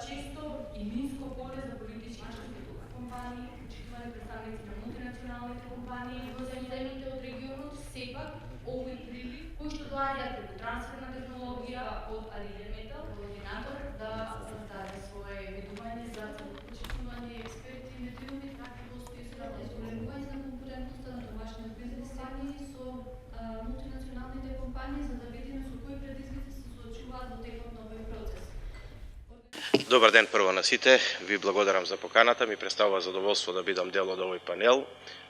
често и минско поле за политички компании, почитувани представници на мултинационалните компании во земјите од регионот, сепак овој прилив кој што доаѓа преку трансферна технологија од Алидер Метал, координатор да даде свое видување за почитување експерти и недвижни факти постои зголемување на конкурентноста на домашниот бизнес со мултинационалните компании за да видиме со кои предизвици се соочуваат во текот на овој процес. Добар ден прво на сите, ви благодарам за поканата, ми представува задоволство да бидам дел од овој панел,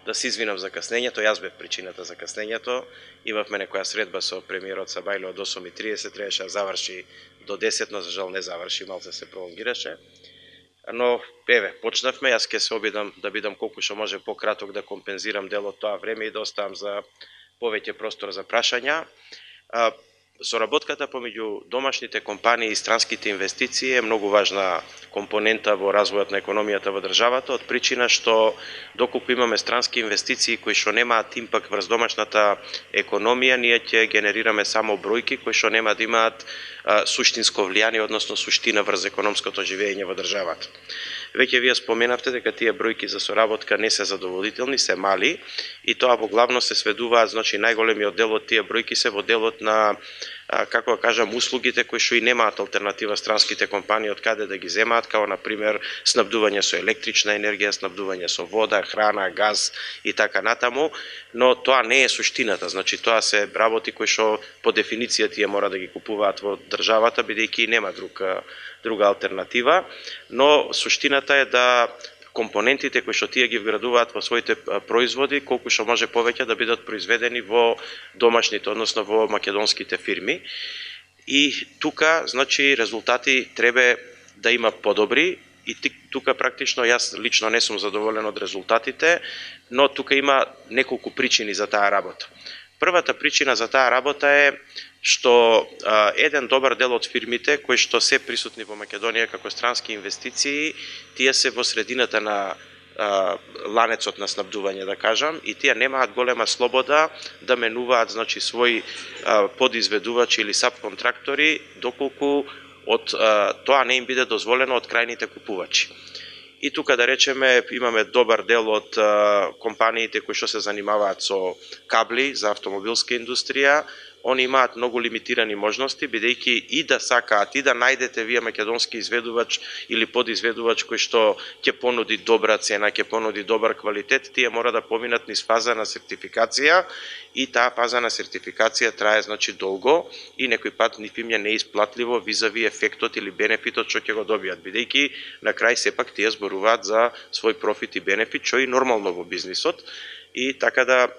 да се извинам за каснењето, јас бев причината за каснењето, имавме некоја средба со премиерот Сабајле од 8:30, требаше да заврши до 10, но за жал не заврши, малце се пролонгираше. Но, еве, почнавме, јас ќе се обидам да бидам колку што може пократок да компензирам дел од тоа време и да оставам за повеќе простор за прашања. Соработката помеѓу домашните компании и странските инвестиции е многу важна компонента во развојот на економијата во државата, од причина што доколку имаме странски инвестиции кои што немаат импакт врз домашната економија, ние ќе генерираме само бројки кои што нема да имаат суштинско влијание, односно суштина врз економското живење во државата. Веќе вие споменавте дека тие бројки за соработка не се задоволителни, се мали и тоа во главно се сведуваат, значи најголемиот дел од тие бројки се во делот на како да кажам, услугите кои што и немаат алтернатива странските компании од каде да ги земаат, како на пример снабдување со електрична енергија, снабдување со вода, храна, газ и така натаму, но тоа не е суштината, значи тоа се работи кои што по дефиниција тие мора да ги купуваат во државата, бидејќи нема друга алтернатива, но суштината е да компонентите кои што тие ги вградуваат во своите производи, колку што може повеќе да бидат произведени во домашните, односно во македонските фирми. И тука, значи, резултати треба да има подобри и тука практично јас лично не сум задоволен од резултатите, но тука има неколку причини за таа работа. Првата причина за таа работа е што еден добар дел од фирмите кои што се присутни во Македонија како странски инвестиции, тие се во средината на ланецот на снабдување, да кажам, и тие немаат голема слобода да менуваат, значи, своји подизведувачи или сабконтрактори, доколку од тоа не им биде дозволено од крајните купувачи. И тука, да речеме, имаме добар дел од компаниите кои што се занимаваат со кабли за автомобилска индустрија, они имаат многу лимитирани можности, бидејќи и да сакаат, и да најдете вие македонски изведувач или подизведувач кој што ќе понуди добра цена, ќе понуди добар квалитет, тие мора да поминат низ фаза на сертификација и таа фаза на сертификација трае, значи, долго и некој пат нив им е неисплатливо визави ефектот или бенефитот што ќе го добијат, бидејќи на крај сепак тие зборуваат за свој профит и бенефит, што е нормално во бизнисот и така да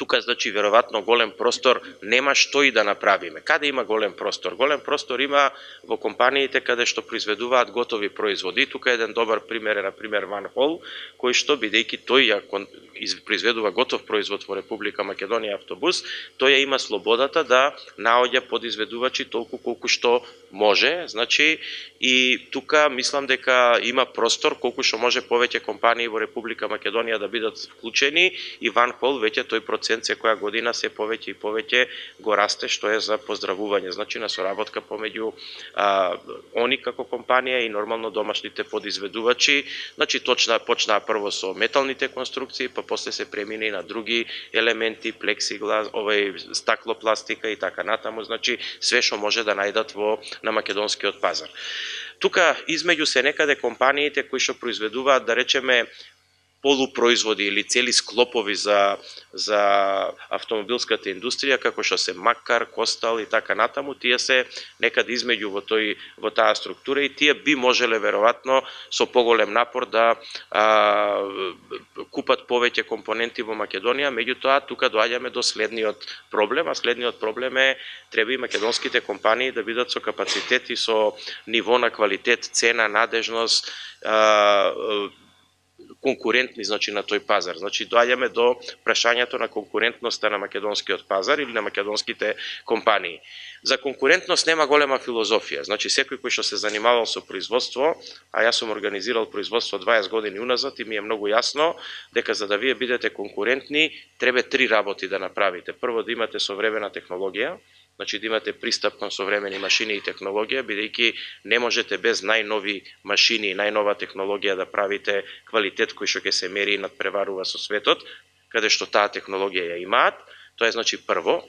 тука, значи, веројатно голем простор нема што и да направиме. Каде има голем простор? Голем простор има во компаниите каде што произведуваат готови производи. Тука еден добар пример е, на пример, Ван Хол, кој што, бидејќи тој ја произведува готов производ во Република Македонија автобус, тој ја има слободата да наоѓа подизведувачи толку колку што може, значи, и тука мислам дека има простор колку што може повеќе компании во Република Македонија да бидат вклучени и Ван Хол веќе тој процент секоја година се повеќе и повеќе го расте, што е за поздравување, значи, на соработка помеѓу они како компанија и нормално домашните подизведувачи, значи почнаа прво со металните конструкции, па после се премина и на други елементи, плексиглас, стаклопластика и така натаму, значи све што може да најдат на македонскиот пазар. Тука измеѓу се некаде компаниите кои што произведуваат, да речеме, полупроизводи или цели склопови за автомобилската индустрија, како што се Маккар, Костал и така натаму, тие се некаде измеѓу во таа структура и тие би можеле веројатно со поголем напор да купат повеќе компоненти во Македонија, меѓутоа тука доаѓаме до следниот проблем, а следниот проблем е треба и македонските компании да бидат со капацитет и со ниво на квалитет, цена, надежност, конкурентни, значи, на тој пазар. Значи, доаѓаме до прашањето на конкурентноста на македонскиот пазар или на македонските компании. За конкурентност нема голема филозофија. Значи, секој кој што се занимавал со производство, а јас сум организирал производство 20 години уназад и ми е многу јасно дека за да вие бидете конкурентни, треба три работи да направите. Прво, да имате современа технологија, Значи да имате пристап кон современи машини и технологија, бидејќи не можете без најнови машини и најнова технологија да правите квалитет кој што ќе се мери и надпреварува со светот, каде што таа технологија ја имаат. Тоа е значи прво.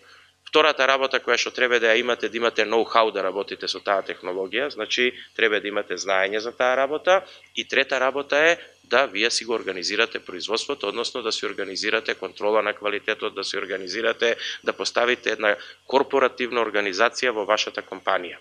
Втората работа која што треба да ја имате, да имате ноу-хау да работите со таа технологија, значи треба да имате знаење за таа работа. И трета работа е да вие си го организирате производството, односно да си организирате контрола на квалитетот, да си организирате, да поставите една корпоративна организација во вашата компанија.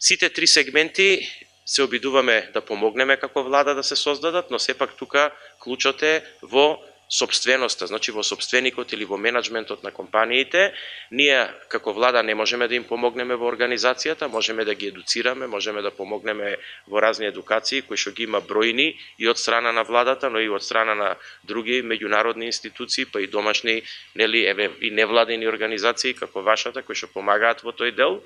Сите три сегменти се обидуваме да помогнеме како влада да се создадат, но сепак тука клучот е во собственоста, значи во собственикот или во менеджментот на компаниите. Ние како влада не можеме да им помогнеме во организацијата, можеме да ги едуцираме, можеме да помогнеме во разни едукации кои што ги има бројни и од страна на владата, но и од страна на други меѓународни институции, па и домашни, нели, и невладени организации како вашата кои што помагаат во тој дел.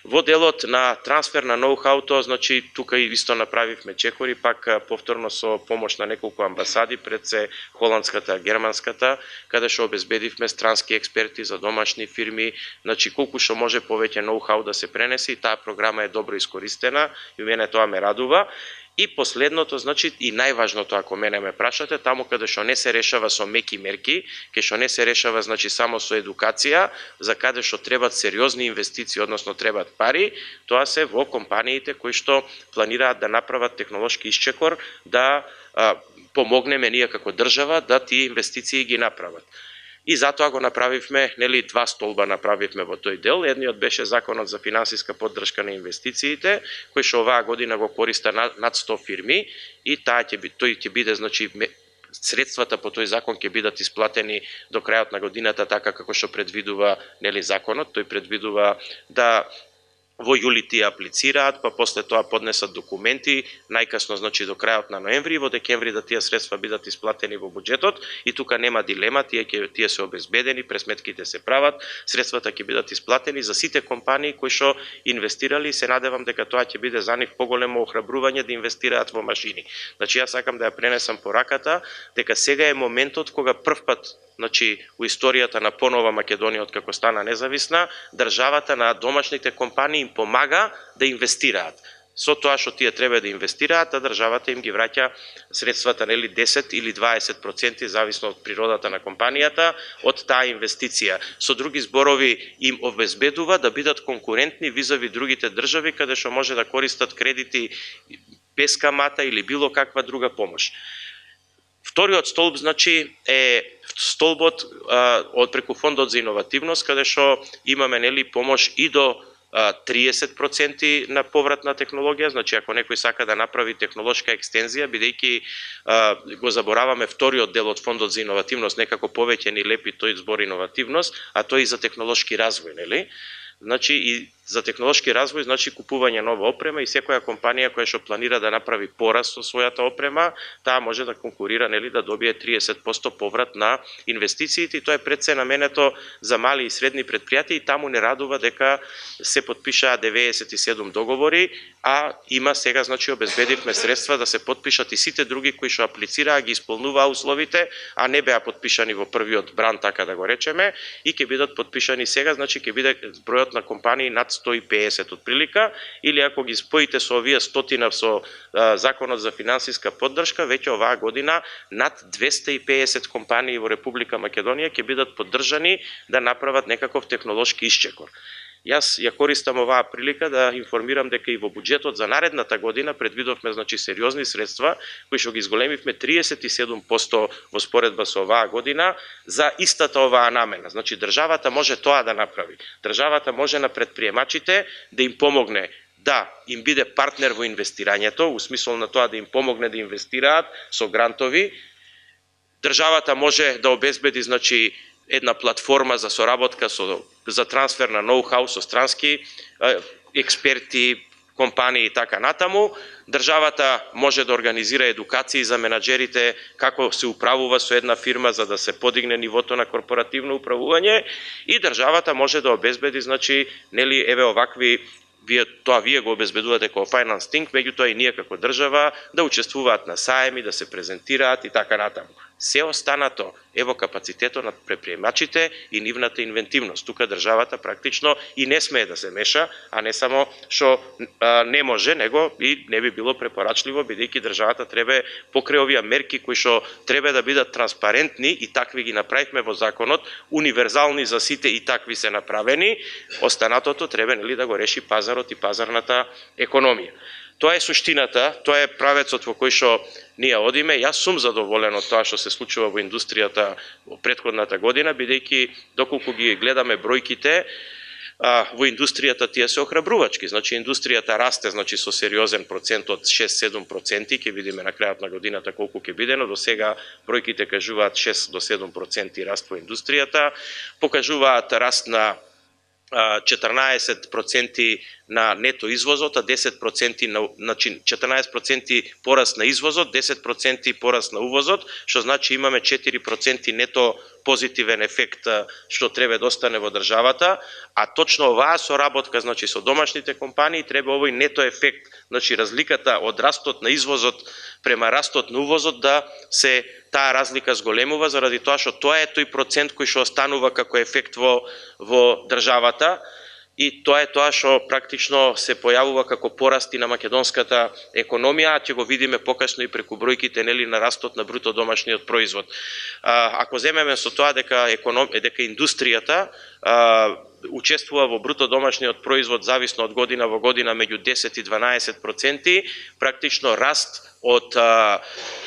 Во делот на трансфер на ноу-хауто, значи тука и исто направивме чекори, пак повторно со помош на неколку амбасади, пред се холандската, германската, каде што обезбедивме странски експерти за домашни фирми, значи колку што може повеќе ноу-хау да се пренесе, и таа програма е добро искористена и мене тоа ме радува. И последното, значи, и најважното, ако мене ме прашате, таму каде што не се решава со меки мерки, каде што не се решава, значи, само со едукација, за каде што требат сериозни инвестиции, односно требат пари, тоа се во компаниите кои што планираат да направат технолошки исчекор, да помогнеме ние како држава да тие инвестиции ги направат. И затоа го направивме, нели, два столба направивме во тој дел. Едниот беше законот за финансиска поддршка на инвестициите, кој што оваа година го користа над 100 фирми, и тој ќе биде, значи, средствата по тој закон ќе бидат исплатени до крајот на годината, така како што предвидува, нели, законот. Тој предвидува да во јули тие аплицираат, па после тоа поднесат документи, најкасно, значи, до крајот на ноември, и во декември да тие средства бидат исплатени во буџетот. И тука нема дилема, тие се обезбедени, пресметките се прават, средствата ќе бидат исплатени за сите компании кои што инвестирали. Се надевам дека тоа ќе биде за нив поголемо охрабрување да инвестираат во машини. Значи, јас сакам да ја пренесам пораката дека сега е моментот кога првпат, значи, у историјата на понова Македонија од како стана независна, државата на домашните компании им помага да инвестираат. Со тоа што тие треба да инвестираат, а државата им ги враќа средствата, нели, 10 или 20%, зависно од природата на компанијата, од таа инвестиција. Со други зборови, им обезбедува да бидат конкурентни визави другите држави, каде што може да користат кредити без камата или било каква друга помош. Вториот столб, значи, е столбот од преку фондот за иновативност, каде што имаме, нели, помош и до 30% на повратна технологија. Значи, ако некој сака да направи технолошка екстензија, бидејќи го забораваме вториот дел од фондот за иновативност, некако повеќе ни лепи тој збор иновативност, а тој и за технолошки развој, нели? Значи, и за технолошки развој, значи, купување нова опрема, и секоја компанија која што планира да направи пораст со својата опрема, таа може да конкурира, нели, да добие 30% поврат на инвестициите, и тоа е пред се наменето за мали и средни предпријатија, и таму не радува дека се потпишаа 97 договори, а има сега, значи, обезбедивме средства да се потпишат и сите други кои што аплицираа, ги исполнуваа условите, а не беа потпишани во првиот бран, така да го речеме, и ќе бидат потпишани сега, значи ќе биде бројот на компании над 150 од прилика, или ако ги споите со овие 100 со законот за финансиска поддршка, веќе оваа година над 250 компании во Република Македонија ќе бидат поддржани да направат некаков технолошки исчекор. Јас ја користам оваа прилика да информирам дека и во буџетот за наредната година предвидовме, значи, сериозни средства кои што ги зголемивме 37% во споредба со оваа година за истата оваа намена. Значи, државата може тоа да направи. Државата може на предприемачите да им помогне да им биде партнер во инвестирањето, у смисол на тоа да им помогне да инвестираат со грантови. Државата може да обезбеди, значи, една платформа за соработка за трансфер на ноу-хау со странски експерти, компании и така натаму. Државата може да организира едукации за менаџерите како се управува со една фирма за да се подигне нивото на корпоративно управување, и државата може да обезбеди, значи, нели, еве овакви, вие го обезбедувате како Finance Think, меѓутоа и ние како држава да учествуваат на саеми, да се презентираат и така натаму. Се останато е во капацитетот на предприемачите и нивната инвентивност. Тука државата практично и не смее да се меша, а не само што не може, него и не би било препорачливо, бидејќи државата треба покрај овие мерки кои што треба да бидат транспарентни и такви ги направивме во законот, универзални за сите и такви се направени, останатото треба да го реши пазарот и пазарната економија. Тоа е суштината, тоа е правецот во кој што ние одиме. Јас сум задоволен од тоа што се случува во индустријата во претходната година, бидејќи доколку ги гледаме бројките, во индустријата тие се охрабрувачки. Значи индустријата расте, значи со сериозен процент од 6-7%, ќе видиме на крајот на годината колку ќе биде, но до сега бројките кажуваат 6 до 7% раст во индустријата, покажуваат раст на 14% на нето извозот, а 10% значи 14% пораст на извозот, 10% пораст на увозот, што значи имаме 4% нето позитивен ефект што треба да остане во државата, а точно оваа соработка, значи со домашните компании, треба овој нето ефект, значи разликата од растот на извозот према растот на увозот да се таа разлика зголемува, заради тоа што тоа е тој процент кој што останува како ефект во државата, и тоа е тоа што практично се појавува како порасти на македонската економија, а ќе го видиме покасно и преку бројките на растот на бруто домашниот производ. Ако земеме со тоа дека индустријата учествува во бруто домашниот производ зависно од година во година меѓу 10 и 12%, практично раст од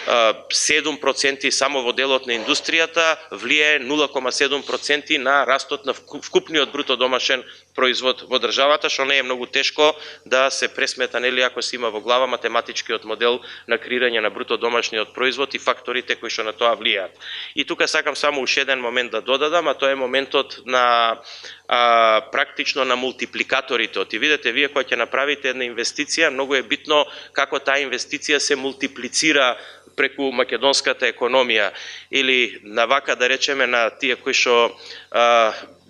7% само во делот на индустријата влијае 0,7% на растот на вкупниот бруто домашен производ во државата, што не е многу тешко да се пресмета, ако се има во глава математичкиот модел на креирање на бруто домашниот производ и факторите кои што на тоа влијаат. И тука сакам само уште еден момент да додадам, а тоа е моментот на практично на мултипликаторите. И видите, вие кога ќе направите една инвестиција, многу е битно како таа инвестиција се мултиплицира преку македонската економија, или на вака да речеме на тие кои што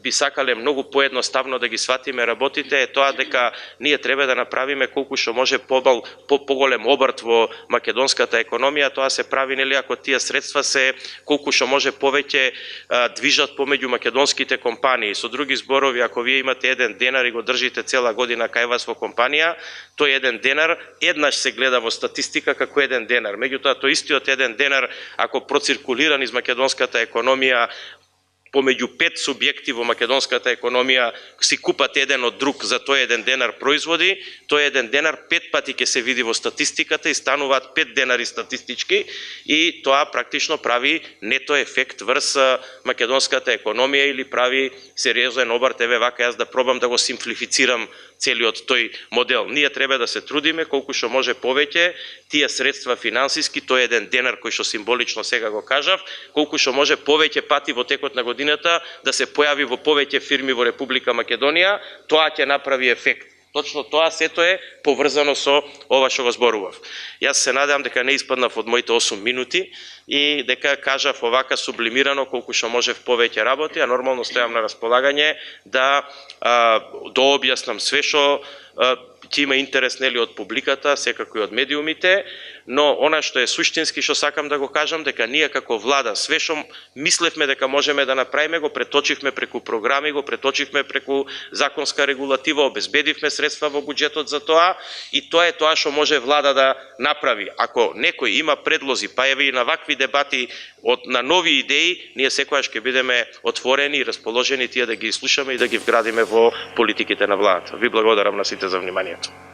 би сакале многу поедноставно да ги сватиме работите, е тоа дека ние треба да направиме колку што може поголем обрт во македонската економија. Тоа се прави ако тие средства се колку што може повеќе движат помеѓу македонските компании. Со други зборови, ако вие имате 1 денар и го држите цела година кај вас во компанија, тој 1 денар еднаш се гледа во статистика како 1 денар. Меѓутоа, тој истиот 1 денар, ако проциркулира низ македонската економија, помеѓу 5 субјекти во македонската економија си купат еден од друг за тој 1 денар производи, тој 1 денар 5 пати ќе се види во статистиката и стануваат 5 денари статистички, и тоа практично прави нето ефект врз македонската економија или прави сериозен обрт. Еве вака јас да пробам да го симплифицирам целиот тој модел. Ние треба да се трудиме колку што може повеќе тие средства финансиски, тој 1 денар кој што символично сега го кажав, колку што може повеќе пати во текот на годината да се појави во повеќе фирми во Република Македонија, тоа ќе направи ефект. Точно тоа сето е поврзано со ова што го зборував. Јас се надевам дека не испаднав од моите 8 минути и дека кажав овака сублимирано колку што можев повеќе работи, а нормално стојам на располагање да дообјаснам све што ќе има интерес од публиката, секако и од медиумите, но она што е суштински што сакам да го кажам, дека ние како влада све што мислевме дека можеме да направиме, го преточивме преку програми, го преточивме преку законска регулатива, обезбедивме средства во буџетот за тоа, и тоа е тоа што може влада да направи. Ако некој има предлози, па еве и на вакви дебати на нови идеи, ние секогаш ќе бидеме отворени и расположени тие да ги слушаме и да ги вградиме во политиките на владата. Ви благодарам на сите за вниманието.